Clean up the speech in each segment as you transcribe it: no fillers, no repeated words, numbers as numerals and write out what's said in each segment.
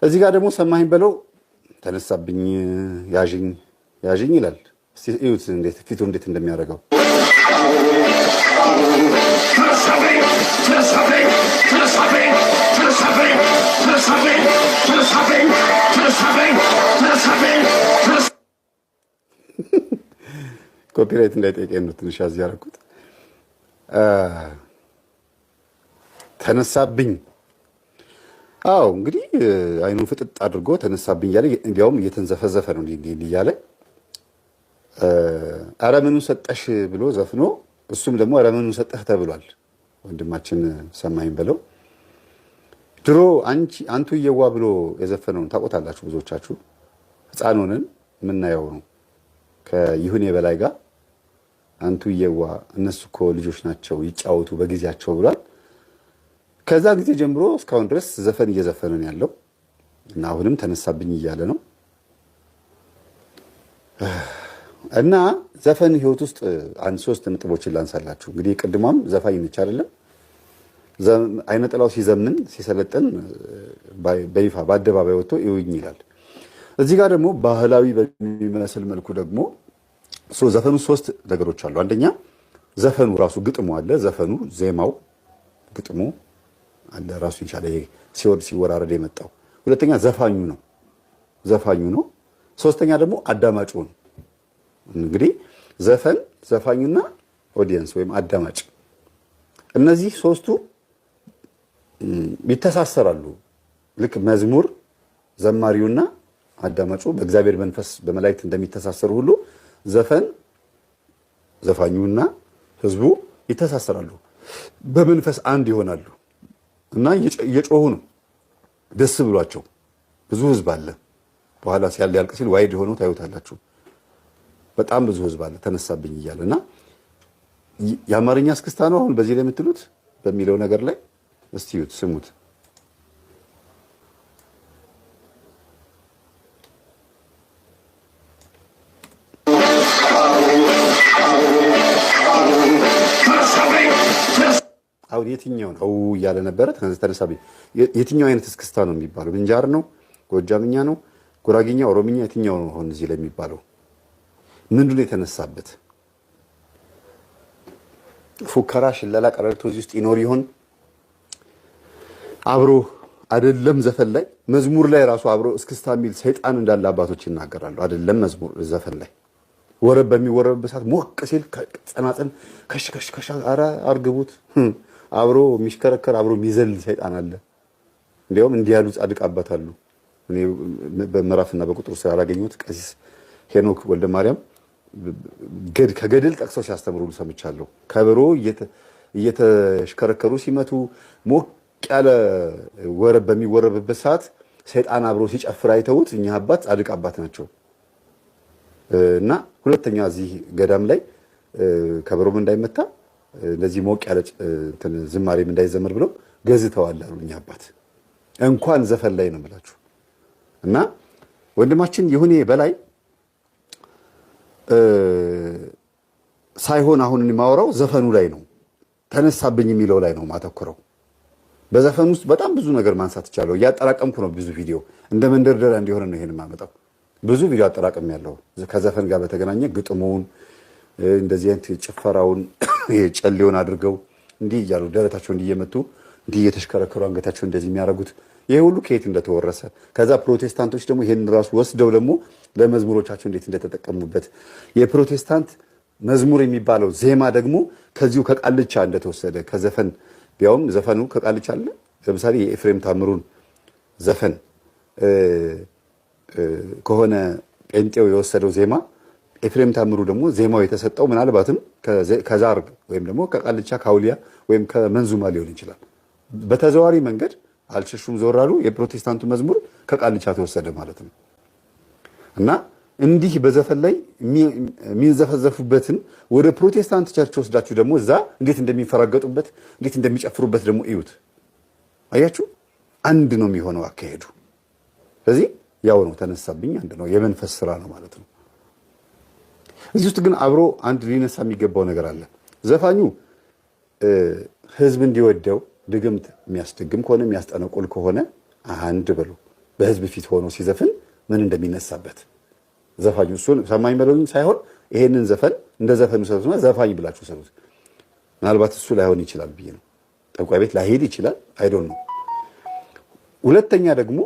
እዚህ ጋር ደግሞ ሰማኸኝ በለው ተነሳብኝ ያዥኝ ያዥኝ ይላል። እስቲ እዩት እንዴት ፊቱ እንዴት እንደሚያደርገው ኮፒራይት እንዳይጠይቀኝ ነው ትንሽ ያዝ ያደረኩት። ተነሳብኝ። አዎ እንግዲህ አይኑን ፍጥጥ አድርጎ ተነሳብኝ እያለ እንዲያውም እየተንዘፈዘፈ ነው እንዲህ እያለ ኧረ ምኑን ሰጠሽ ብሎ ዘፍኖ እሱም ደግሞ ኧረ ምኑን ሰጠህ ተብሏል። ወንድማችን ሰማኸኝ በለው ድሮ አንቱ እየዋ ብሎ የዘፈነውን ታውቆታላችሁ ብዙዎቻችሁ። ሕፃን ሆነን የምናየው ነው ከይሁኔ በላይ ጋር አንቱ እየዋ እነሱ እኮ ልጆች ናቸው ይጫወቱ በጊዜያቸው ብሏል። ከዛ ጊዜ ጀምሮ እስካሁን ድረስ ዘፈን እየዘፈነ ነው ያለው እና አሁንም ተነሳብኝ እያለ ነው። እና ዘፈን ህይወት ውስጥ አንድ 3 ነጥቦችን ላንሳላችሁ። እንግዲህ ቅድሟም ዘፋኝ ነች አይደለም? አይነ ጥላው ሲዘምን ሲሰለጥን በይፋ በአደባባይ ወጥቶ ይውኝ ይላል። እዚህ ጋር ደግሞ ባህላዊ በሚመስል መልኩ ደግሞ ዘፈኑ 3 ነገሮች አሉ። አንደኛ ዘፈኑ ራሱ ግጥሙ አለ። ዘፈኑ ዜማው ግጥሙ አለ ራሱ ይቻለ ሲወርድ ሲወራረድ የመጣው። ሁለተኛ ዘፋኙ ነው። ሶስተኛ ደግሞ አዳማጩ ነው። እንግዲህ ዘፈን ዘፋኙና ኦዲየንስ ወይም አዳማጭ እነዚህ 3ቱ ይተሳሰራሉ። ልክ መዝሙር ዘማሪውና አዳማጩ በእግዚአብሔር መንፈስ በመላእክት እንደሚተሳሰሩ ሁሉ ዘፈን ዘፋኙና ህዝቡ ይተሳሰራሉ፣ በመንፈስ አንድ ይሆናሉ እና እየጮሁ ነው ደስ ብሏቸው። ብዙ ህዝብ አለ። በኋላ ሲያልቅ ሲል ዋይድ ሆኖ ታዩታላችሁ። በጣም ብዙ ህዝብ አለ ተነሳብኝ እያለና የአማርኛ እስክስታ ነው አሁን በዚህ ላይ የምትሉት በሚለው ነገር ላይ እስቲ እዩት፣ ስሙት። አሁን የትኛው ነው እያለ ነበረ ተነሳብኝ። የትኛው አይነት እስክስታ ነው የሚባለው? ምንጃር ነው? ጎጃምኛ ነው? ጉራጌኛ፣ ኦሮምኛ የትኛው ነው አሁን እዚህ ላይ የሚባለው? ምንድን ነው የተነሳበት? ፉከራ፣ ሽለላ፣ ቀረርቶ እዚህ ውስጥ ይኖር ይሆን? አብሮ አይደለም ዘፈን ላይ መዝሙር ላይ ራሱ አብሮ እስክስታ የሚል ሰይጣን እንዳለ አባቶች ይናገራሉ። አይደለም መዝሙር ዘፈን ላይ ወረብ በሚወረብበት ሰዓት ሞቅ ሲል ጸናጽን ከሽ ኧረ አርግቡት። አብሮ የሚሽከረከር አብሮ የሚዘል ሰይጣን አለ። እንዲያውም እንዲህ ያሉ ጻድቅ አባት አሉ። እኔ በምዕራፍና በቁጥር ስላላገኘሁት ቀሲስ ሄኖክ ወልደ ማርያም ከገድል ጠቅሰው ሲያስተምሩ ሰምቻለሁ። ከበሮ እየተሽከረከሩ ሲመቱ ሞቅ ያለ ወረብ በሚወረብበት ሰዓት ሰይጣን አብሮ ሲጨፍር አይተውት እኛ አባት ጻድቅ አባት ናቸው። እና ሁለተኛ እዚህ ገዳም ላይ ከበሮም እንዳይመታ እንደዚህ ሞቅ ያለ ዝማሬም እንዳይዘመር ብለው ገዝተዋል አሉ እኛ አባት። እንኳን ዘፈን ላይ ነው የምላችሁ። እና ወንድማችን ይሁኔ በላይ ሳይሆን አሁን የማወራው ዘፈኑ ላይ ነው፣ ተነሳብኝ የሚለው ላይ ነው ማተኮረው። በዘፈኑ ውስጥ በጣም ብዙ ነገር ማንሳት ይቻላል። እያጠራቀምኩ ነው ብዙ ቪዲዮ እንደ መንደርደሪያ እንዲሆን ነው ይሄን የማመጣው። ብዙ ቪዲዮ አጠራቀም ያለው ከዘፈን ጋር በተገናኘ ግጥሙን እንደዚህ አይነት ጭፈራውን ጨሌውን አድርገው እንዲህ እያሉ ደረታቸው እንዲህ እየመቱ እንዲህ እየተሽከረከሩ አንገታቸው እንደዚህ የሚያደርጉት ይሄ ሁሉ ከየት እንደተወረሰ፣ ከዛ ፕሮቴስታንቶች ደግሞ ይሄን ራሱ ወስደው ደግሞ ለመዝሙሮቻቸው እንዴት እንደተጠቀሙበት፣ የፕሮቴስታንት መዝሙር የሚባለው ዜማ ደግሞ ከዚሁ ከቃልቻ እንደተወሰደ ከዘፈን ቢያውም ዘፈኑ ከቃልቻ አለ። ለምሳሌ የኤፍሬም ታምሩን ዘፈን ከሆነ ጴንጤው የወሰደው ዜማ ኤፍሬም ታምሩ ደግሞ ዜማው የተሰጠው ምናልባትም ከዛር ወይም ደግሞ ከቃልቻ ከአውሊያ ወይም ከመንዙማ ሊሆን ይችላል። በተዘዋሪ መንገድ አልሸሹም ዞር አሉ የፕሮቴስታንቱ መዝሙር ከቃልቻ ተወሰደ ማለት ነው። እና እንዲህ በዘፈን ላይ የሚንዘፈዘፉበትን ወደ ፕሮቴስታንት ቸርች ወስዳችሁ ደግሞ እዛ እንዴት እንደሚፈራገጡበት እንዴት እንደሚጨፍሩበት ደግሞ እዩት። አያችሁ፣ አንድ ነው የሚሆነው አካሄዱ። ስለዚህ ያው ነው ተነሳብኝ፣ አንድ ነው፣ የመንፈስ ስራ ነው ማለት ነው። እዚህ ውስጥ ግን አብሮ አንድ ሊነሳ የሚገባው ነገር አለ። ዘፋኙ ህዝብ እንዲወደው ድግምት የሚያስደግም ከሆነ የሚያስጠነቁል ከሆነ አንድ ብሎ በህዝብ ፊት ሆኖ ሲዘፍን ምን እንደሚነሳበት ዘፋኙ እሱን ሰማኝ በለውኝ ሳይሆን ይሄንን ዘፈን እንደ ዘፈኑ ሰሩትና ዘፋኝ ብላችሁ ሰሩት። ምናልባት እሱ ላይሆን ይችላል ብዬ ነው። ጠንቋይ ቤት ላይሄድ ይችላል። አይ ዶንት ኖ። ሁለተኛ ደግሞ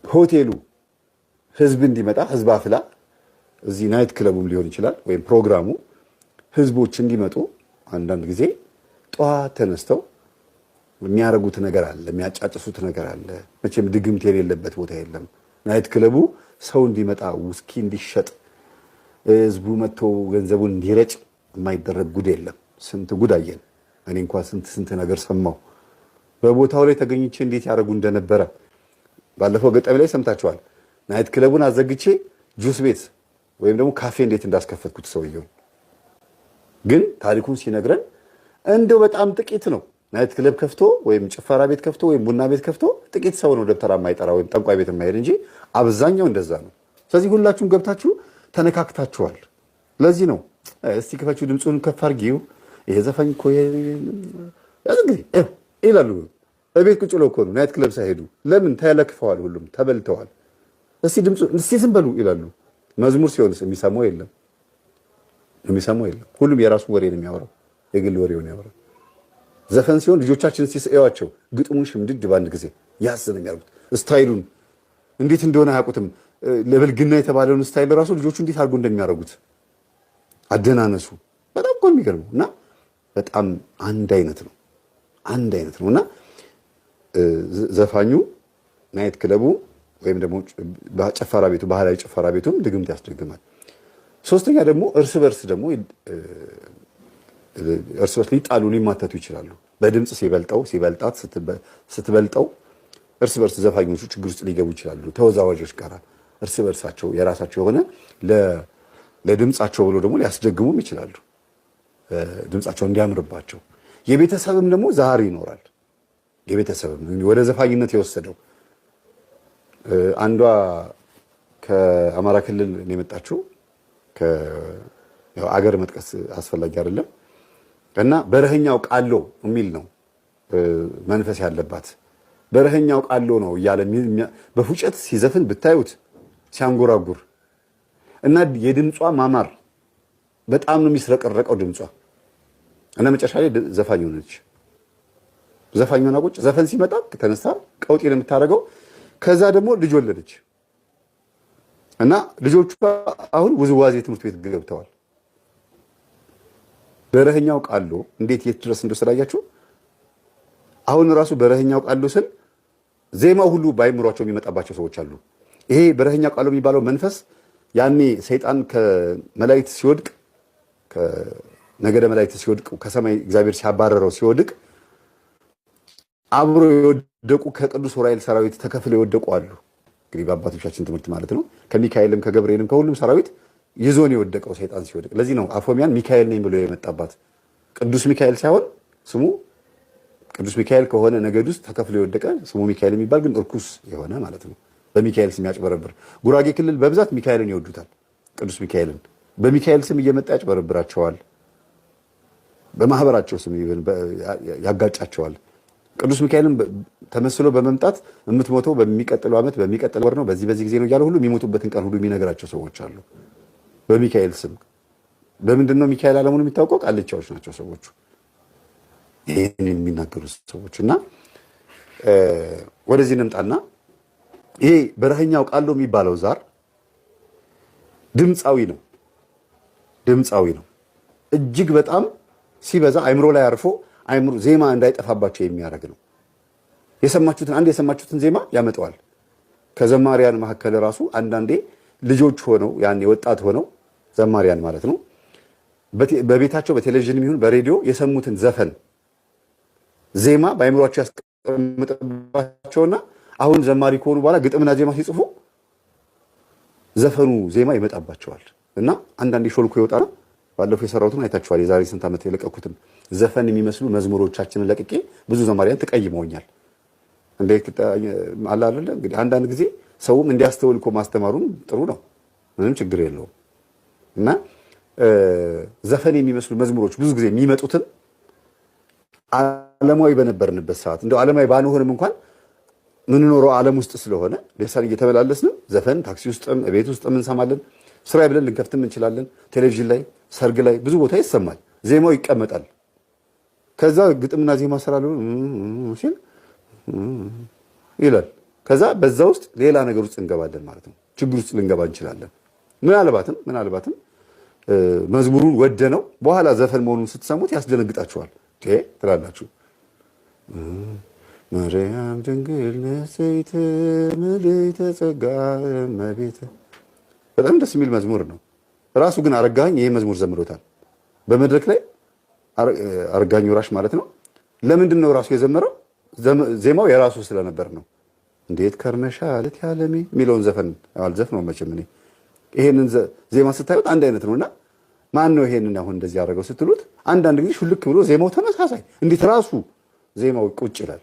ሆቴሉ ህዝብ እንዲመጣ ህዝብ አፍላ እዚህ ናይት ክለቡም ሊሆን ይችላል ወይም ፕሮግራሙ ህዝቦች እንዲመጡ አንዳንድ ጊዜ ጠዋት ተነስተው የሚያረጉት ነገር አለ፣ የሚያጫጭሱት ነገር አለ። መቼም ድግምት የሌለበት ቦታ የለም። ናይት ክለቡ ሰው እንዲመጣ ውስኪ እንዲሸጥ ህዝቡ መጥቶ ገንዘቡን እንዲረጭ የማይደረግ ጉድ የለም። ስንት ጉድ አየን። እኔ እንኳን ስንት ነገር ሰማሁ። በቦታው ላይ ተገኝቼ እንዴት ያደርጉ እንደነበረ ባለፈው ገጠሜ ላይ ሰምታችኋል። ናይት ክለቡን አዘግቼ ጁስ ቤት ወይም ደግሞ ካፌ እንዴት እንዳስከፈትኩት ሰውየው ግን ታሪኩን ሲነግረን እንደው በጣም ጥቂት ነው። ናይት ክለብ ከፍቶ ወይም ጭፈራ ቤት ከፍቶ ወይም ቡና ቤት ከፍቶ ጥቂት ሰው ነው ደብተራ የማይጠራ ወይም ጠንቋይ ቤት የማይሄድ እንጂ አብዛኛው እንደዛ ነው። ስለዚህ ሁላችሁም ገብታችሁ ተነካክታችኋል። ለዚህ ነው እስቲ ክፈቹ፣ ድምፁን ከፍ አድርጊው፣ ይሄ ዘፋኝ እኮ ይላሉ። በቤት ቁጭ ብለው እኮ ነው ናይት ክለብ ሳይሄዱ። ለምን ተለክፈዋል? ሁሉም ተበልተዋል። እስቲ ድምፁ እስቲ ዝም በሉ ይላሉ። መዝሙር ሲሆንስ የሚሰማው የለም። ሁሉም የራሱ ወሬ ነው የሚያወራው፣ የግል ወሬውን ያወራው። ዘፈን ሲሆን ልጆቻችንን ሲሰያቸው ግጥሙን ሽምድድ በአንድ ጊዜ ያዝ ነው የሚያደርጉት። ስታይሉን እንዴት እንደሆነ አያውቁትም። ለብልግና የተባለውን ስታይል ራሱ ልጆቹ እንዴት አድርጎ እንደሚያደርጉት አደናነሱ በጣም እኮ የሚገርመው እና በጣም አንድ አይነት ነው እና ዘፋኙ ናይት ክለቡ ወይም ደግሞ ጭፈራ ቤቱ ባህላዊ ጭፈራ ቤቱም ድግምት ያስደግማል። ሶስተኛ ደግሞ እርስ በርስ ሊጣሉ ሊማተቱ ይችላሉ። በድምፅ ሲበልጣት ስትበልጠው እርስ በርስ ዘፋኞቹ ችግር ውስጥ ሊገቡ ይችላሉ። ተወዛዋዦች ጋር እርስ በርሳቸው የራሳቸው የሆነ ለድምፃቸው ብሎ ደግሞ ሊያስደግሙም ይችላሉ። ድምፃቸው እንዲያምርባቸው የቤተሰብም ደግሞ ዛር ይኖራል። የቤተሰብም ወደ ዘፋኝነት የወሰደው አንዷ ከአማራ ክልል ነው የመጣችው። አገር መጥቀስ አስፈላጊ አይደለም እና በረኸኛው ቃሎ የሚል ነው መንፈስ ያለባት። በረኸኛው ቃሎ ነው እያለ በፉጨት ሲዘፍን ብታዩት ሲያንጎራጉር እና የድምጿ ማማር በጣም ነው የሚስረቀረቀው ድምጿ እና መጨረሻ ላይ ዘፋኝ ሆነች። ዘፋኝ ሆና ቁጭ ዘፈን ሲመጣ ተነስታ ቀውጤ ነው የምታደርገው። ከዛ ደግሞ ልጅ ወለደች እና ልጆቿ አሁን ውዝዋዜ ትምህርት ቤት ገብተዋል። በረኸኛው ቃሎ እንዴት የት ድረስ እንደሰላያችሁ። አሁን ራሱ በረኸኛው ቃሎ ስል ዜማው ሁሉ ባይምሯቸው የሚመጣባቸው ሰዎች አሉ። ይሄ በረኸኛው ቃሎ የሚባለው መንፈስ ያኔ ሰይጣን ከመላእክት ሲወድቅ ከነገደ መላእክት ሲወድቅ ከሰማይ እግዚአብሔር ሲያባረረው ሲወድቅ አብሮ የወደቁ ከቅዱስ ዑራኤል ሰራዊት ተከፍለው የወደቁ አሉ። እንግዲህ በአባቶቻችን ትምህርት ማለት ነው። ከሚካኤልም ከገብርኤልም ከሁሉም ሰራዊት ይዞን የወደቀው ሰይጣን ሲወድቅ። ለዚህ ነው አፎሚያን ሚካኤል ነኝ ብሎ የመጣባት። ቅዱስ ሚካኤል ሳይሆን ስሙ ቅዱስ ሚካኤል ከሆነ ነገድ ውስጥ ተከፍሎ የወደቀ ስሙ ሚካኤል የሚባል ግን እርኩስ የሆነ ማለት ነው። በሚካኤል ስም ያጭበረብር። ጉራጌ ክልል በብዛት ሚካኤልን ይወዱታል። ቅዱስ ሚካኤልን በሚካኤል ስም እየመጣ ያጭበረብራቸዋል። በማህበራቸው ስም ያጋጫቸዋል። ቅዱስ ሚካኤልን ተመስሎ በመምጣት የምትሞተው በሚቀጥለው ዓመት በሚቀጥለው ወር ነው፣ በዚህ ጊዜ ነው እያለ ሁሉ የሚሞቱበትን ቀን ሁሉ የሚነግራቸው ሰዎች አሉ። በሚካኤል ስም በምንድን ነው ሚካኤል ዓለሙን የሚታወቀው? ቃልቻዎች ናቸው ሰዎቹ፣ ይህን የሚናገሩ ሰዎች። እና ወደዚህ እንምጣና ይሄ በረኸኛው ቃሎ የሚባለው ዛር ድምፃዊ ነው። እጅግ በጣም ሲበዛ አይምሮ ላይ አርፎ አይምሮ ዜማ እንዳይጠፋባቸው የሚያደርግ ነው። የሰማችሁትን ዜማ ያመጣዋል። ከዘማሪያን መካከል ራሱ አንዳንዴ ልጆች ሆነው ያኔ ወጣት ሆነው ዘማሪያን ማለት ነው በቤታቸው በቴሌቪዥን ይሁን በሬዲዮ የሰሙትን ዘፈን ዜማ በአይምሯቸው ያስቀምጥባቸውና አሁን ዘማሪ ከሆኑ በኋላ ግጥምና ዜማ ሲጽፉ ዘፈኑ ዜማ ይመጣባቸዋል እና አንዳንዴ ሾልኮ ይወጣና ባለፈው የሰራሁትን አይታችኋል። የዛሬ ስንት ዓመት የለቀኩትን ዘፈን የሚመስሉ መዝሙሮቻችንን ለቅቄ ብዙ ዘማሪያን ተቀይመውኛል። እንዴት አለ አይደለ? እንግዲህ አንዳንድ ጊዜ ሰውም እንዲያስተውል እኮ ማስተማሩም ጥሩ ነው፣ ምንም ችግር የለውም። እና ዘፈን የሚመስሉ መዝሙሮች ብዙ ጊዜ የሚመጡትን ዓለማዊ በነበርንበት ሰዓት እንደው ዓለማዊ ባንሆንም እንኳን ምንኖረው ዓለም ውስጥ ስለሆነ ለምሳሌ እየተመላለስን ዘፈን ታክሲ ውስጥም ቤት ውስጥም እንሰማለን። ስራ ብለን ልንከፍትም እንችላለን። ቴሌቪዥን ላይ፣ ሰርግ ላይ ብዙ ቦታ ይሰማል። ዜማው ይቀመጣል። ከዛ ግጥምና ዜማ ስራለው ሲል ይላል። ከዛ በዛ ውስጥ ሌላ ነገር ውስጥ እንገባለን ማለት ነው። ችግር ውስጥ ልንገባ እንችላለን። ምናልባትም መዝሙሩን ወደነው በኋላ ዘፈን መሆኑን ስትሰሙት ያስደነግጣችኋል ትላላችሁ። ማርያም ድንግል ንጽሕት ምልዕተ ጸጋ እመቤት በጣም ደስ የሚል መዝሙር ነው። ራሱ ግን አረጋኸኝ ይሄ መዝሙር ዘምሮታል በመድረክ ላይ አረጋኸኝ ወራሽ ማለት ነው። ለምንድን ነው ራሱ የዘመረው? ዜማው የራሱ ስለነበር ነው። እንዴት ከርመሻል ያለሜ የሚለውን ዘፈን አልዘፍነው መቼም እኔ ይሄንን ዜማ ስታዩት አንድ አይነት ነውና ማን ነው ይሄንን አሁን እንደዚህ ያደረገው ስትሉት አንዳንድ ጊዜ ሹልክ ብሎ ዜማው ተመሳሳይ እንዴት ራሱ ዜማው ቁጭ ይላል።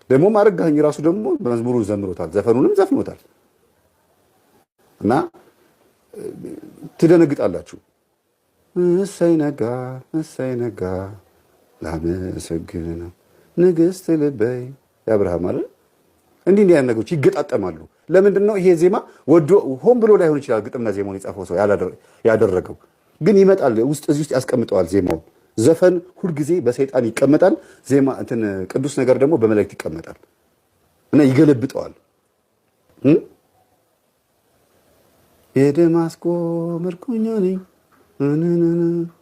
ደግሞ አረጋኸኝ ራሱ ደግሞ መዝሙሩን ዘምሮታል፣ ዘፈኑንም ዘፍኖታል እና ትደነግጣላችሁ። እሰይ ነጋ ላመሰግን ነው ንግሥት ልበይ የአብርሃም አይደል? እንዲህ አይነት ነገሮች ይገጣጠማሉ። ለምንድን ነው ይሄ ዜማ ወዶ ሆን ብሎ ላይሆን ይችላል ግጥምና ዜማውን የጻፈው ሰው ያደረገው ግን ይመጣል ውስጥ እዚህ ውስጥ ያስቀምጠዋል ዜማው። ዘፈን ሁልጊዜ በሰይጣን ይቀመጣል፣ ዜማ እንትን ቅዱስ ነገር ደግሞ በመላእክት ይቀመጣል እና ይገለብጠዋል። የደማስቆ ምርኮኛ ነኝ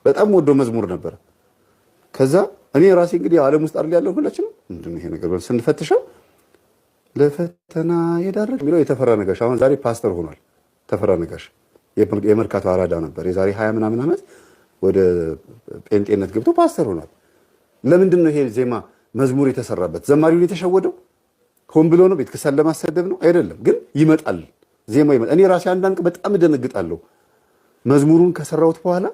በጣም ወዶ መዝሙር ነበር። ከዛ እኔ ራሴ እንግዲህ ዓለም ውስጥ አይደል ያለው ሁላችንም ምንድነው ይሄ ነገር ስንፈትሸው ለፈተና የዳረግ የሚለው የተፈራ ነጋሽ አሁን ዛሬ ፓስተር ሆኗል። ተፈራ ነጋሽ የመርካቶ አራዳ ነበር። የዛሬ 20 ምናምን ዓመት ወደ ጴንጤነት ገብቶ ፓስተር ሆኗል። ለምንድን ነው ይሄ ዜማ መዝሙር የተሰራበት? ዘማሪውን የተሸወደው ሆን ብሎ ነው? ቤተክርስቲያን ለማሰደብ ነው? አይደለም። ግን ይመጣል ዜማ ይመጣል። እኔ ራሴ አንዳንድ በጣም እደነግጣለሁ። መዝሙሩን ከሰራሁት በኋላ